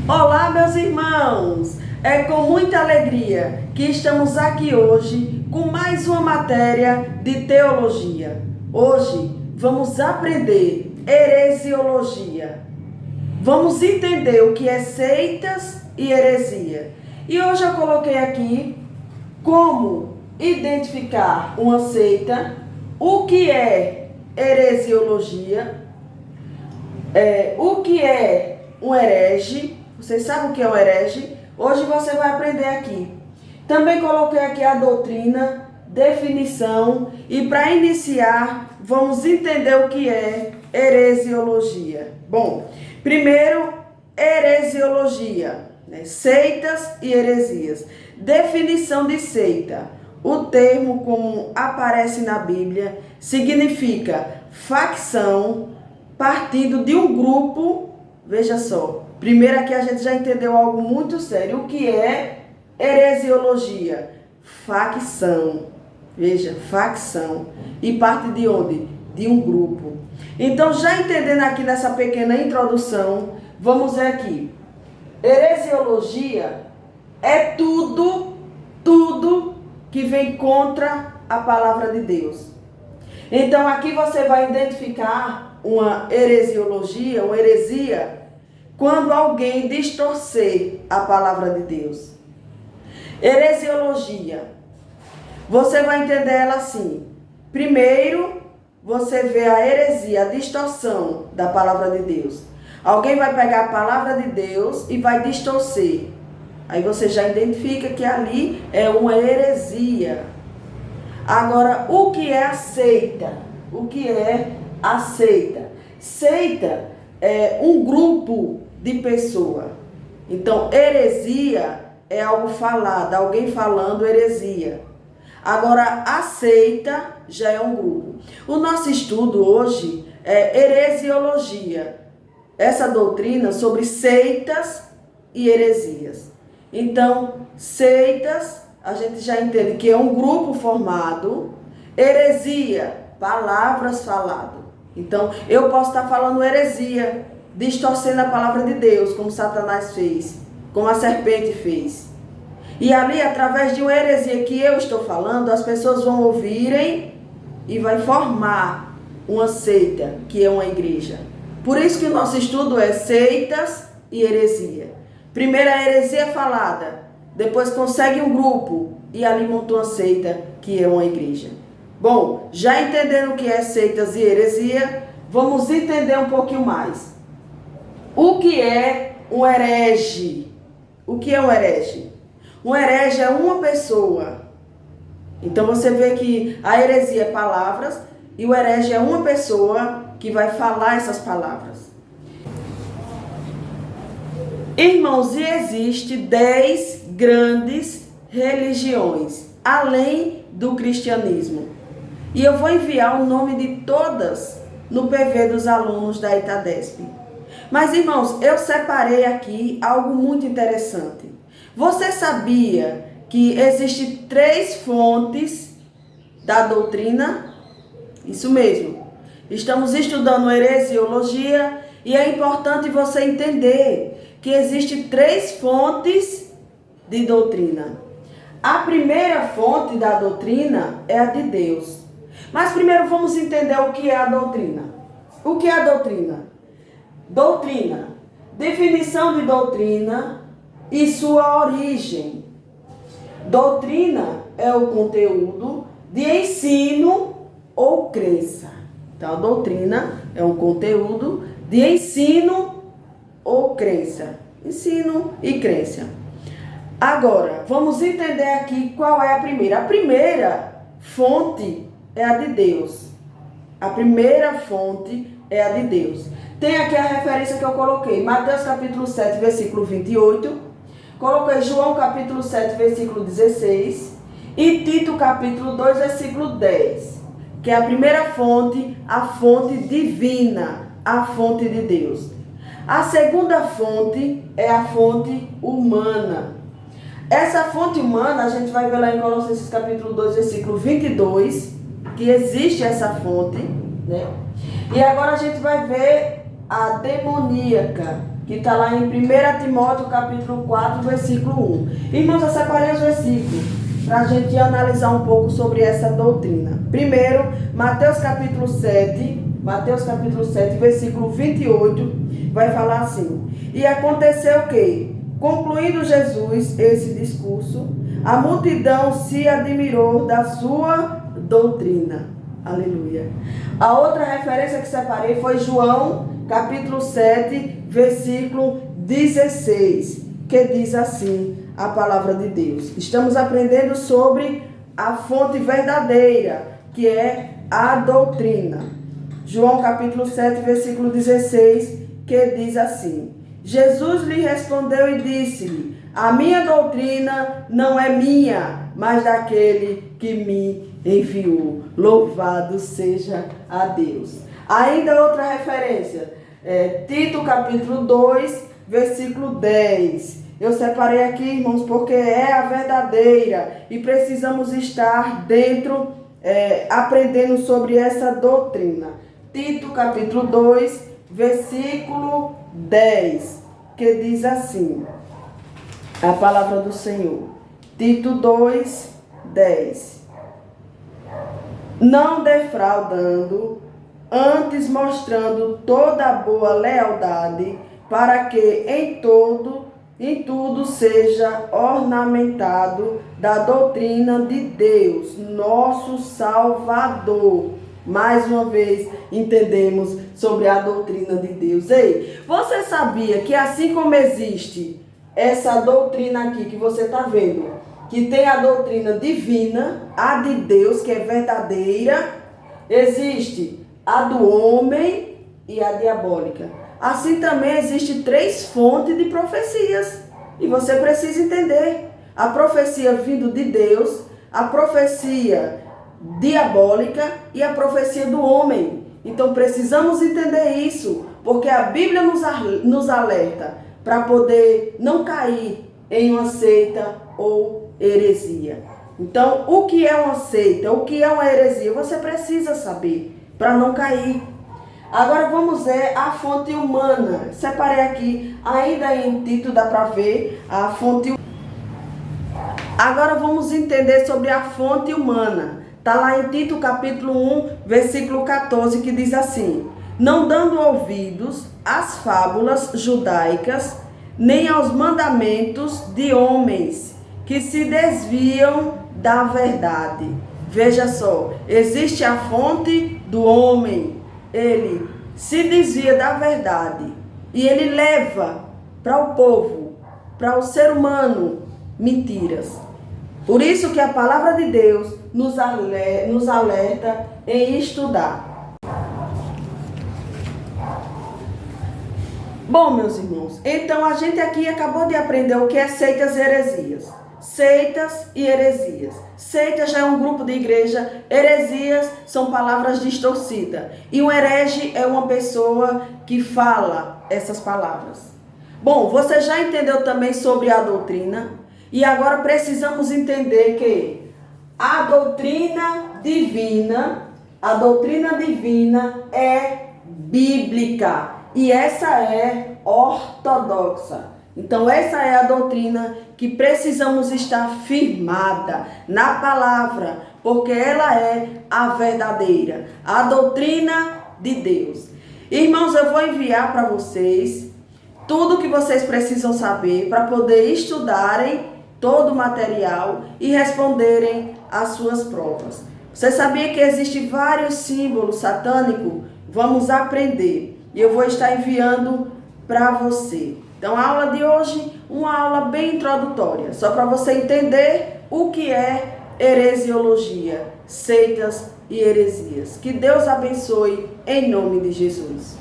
Olá, meus irmãos! É com muita alegria que estamos aqui hoje com mais uma matéria de teologia. Hoje vamos aprender heresiologia. Vamos entender o que é seitas e heresia. E hoje eu coloquei aqui como identificar uma seita, o que é heresiologia, o que é um herege. Vocês sabem o que é um herege? Hoje você vai aprender aqui. Também coloquei aqui a doutrina, definição, e para iniciar, vamos entender o que é heresiologia. Bom, primeiro, heresiologia, né? Seitas e heresias. Definição de seita. O termo, como aparece na Bíblia, significa facção, partido de um grupo. Veja só, primeiro aqui a gente já entendeu algo muito sério. O que é heresiologia? Facção. Veja, facção. E parte de onde? De um grupo. Então, já entendendo aqui nessa pequena introdução, vamos ver aqui. Heresiologia é tudo que vem contra a palavra de Deus. Então, aqui você vai identificar uma heresiologia, uma heresia, quando alguém distorcer a palavra de Deus. Heresiologia, você vai entender ela assim. Primeiro, você vê a heresia, a distorção da palavra de Deus. Alguém vai pegar a palavra de Deus e vai distorcer. Aí você já identifica que ali é uma heresia. Agora, o que é a seita? O que é a seita? Seita é um grupo de pessoas. Então, heresia é algo falado, alguém falando heresia. Agora, a seita já é um grupo. O nosso estudo hoje é heresiologia. Essa doutrina sobre seitas e heresias. Então, seitas, a gente já entende que é um grupo formado. Heresia, palavras faladas. Então, eu posso estar falando heresia, distorcendo a palavra de Deus, como Satanás fez, como a serpente fez. E ali, através de uma heresia que eu estou falando, as pessoas vão ouvirem e vai formar uma seita, que é uma igreja. Por isso que o nosso estudo é seitas e heresia. Primeiro a heresia falada, depois consegue um grupo e ali montou uma seita, que é uma igreja. Bom, já entendendo o que é seitas e heresia, vamos entender um pouquinho mais. O que é um herege? O que é um herege? Um herege é uma pessoa. Então você vê que a heresia é palavras e o herege é uma pessoa que vai falar essas palavras. Irmãos, e existe 10 grandes religiões, além do cristianismo. E eu vou enviar o nome de todas no PV dos alunos da Itadesp. Mas, irmãos, eu separei aqui algo muito interessante. Você sabia que existem 3 fontes da doutrina? Isso mesmo. Estamos estudando heresiologia e é importante você entender que existem 3 fontes de doutrina. A primeira fonte da doutrina é a de Deus. Mas primeiro vamos entender o que é a doutrina. O que é a doutrina? Doutrina. Definição de doutrina e sua origem. Doutrina é o conteúdo de ensino ou crença. Então, a doutrina é um conteúdo de ensino ou crença. Ensino e crença. Agora, vamos entender aqui qual é a primeira. A primeira fonte é a de Deus. A primeira fonte é a de Deus. Tem aqui a referência que eu coloquei. Mateus capítulo 7, versículo 28. Coloquei João capítulo 7, versículo 16. E Tito capítulo 2, versículo 10. Que é a primeira fonte, a fonte divina, a fonte de Deus. A segunda fonte é a fonte humana. Essa fonte humana, a gente vai ver lá em Colossenses capítulo 2, versículo 22, que existe essa fonte, né? E agora a gente vai ver a demoníaca. que está lá em 1 Timóteo capítulo 4, versículo 1. Irmãos, eu separei os versículos para a gente analisar um pouco sobre essa doutrina. Primeiro, Mateus capítulo 7, versículo 28, vai falar assim: e aconteceu que, concluindo Jesus esse discurso, a multidão se admirou da sua doutrina. Aleluia. A outra referência que separei foi João capítulo 7, versículo 16, que diz assim a palavra de Deus. Estamos aprendendo sobre a fonte verdadeira, que é a doutrina. João capítulo 7, versículo 16, que diz assim: Jesus lhe respondeu e disse-lhe: a minha doutrina não é minha, mas daquele que me enviou. Louvado seja a Deus. Ainda outra referência, Tito capítulo 2, versículo 10. Eu separei aqui, irmãos, porque é a verdadeira e precisamos estar dentro, aprendendo sobre essa doutrina. Tito capítulo 2, versículo 10, que diz assim, a palavra do Senhor. Tito 2, 10. Não defraudando, antes mostrando toda a boa lealdade, para que em tudo seja ornamentado da doutrina de Deus, nosso Salvador. Mais uma vez, entendemos sobre a doutrina de Deus. Ei, você sabia que assim como existe essa doutrina aqui que você está vendo, que tem a doutrina divina, a de Deus, que é verdadeira, existe a do homem e a diabólica. Assim também existe 3 fontes de profecias. E você precisa entender. A profecia vindo de Deus, a profecia diabólica e a profecia do homem. Então precisamos entender isso, porque a Bíblia nos alerta para poder não cair em uma seita ou heresia. Então, o que é uma seita, o que é uma heresia, você precisa saber para não cair. Agora vamos ver a fonte humana. Separei aqui, ainda em Tito dá para ver a fonte humana. Agora vamos entender sobre a fonte humana. Está lá em Tito capítulo 1, versículo 14, que diz assim: não dando ouvidos às fábulas judaicas, nem aos mandamentos de homens que se desviam da verdade. Veja só, existe a fonte do homem, ele se desvia da verdade e ele leva para o povo, para o ser humano, mentiras. Por isso que a palavra de Deus nos alerta em estudar. Bom, meus irmãos, então a gente aqui acabou de aprender o que é seitas e heresias. Seitas e heresias. Seita já é um grupo de igreja, heresias são palavras distorcidas. E um herege é uma pessoa que fala essas palavras. Bom, você já entendeu também sobre a doutrina? E agora precisamos entender que a doutrina divina é bíblica e essa é ortodoxa. Então essa é a doutrina que precisamos estar firmada na palavra, porque ela é a verdadeira, a doutrina de Deus. Irmãos, eu vou enviar para vocês tudo que vocês precisam saber para poder estudarem todo o material e responderem às suas provas. Você sabia que existem vários símbolos satânicos? Vamos aprender. E eu vou estar enviando para você. Então, a aula de hoje, uma aula bem introdutória, só para você entender o que é heresiologia, seitas e heresias. Que Deus abençoe em nome de Jesus.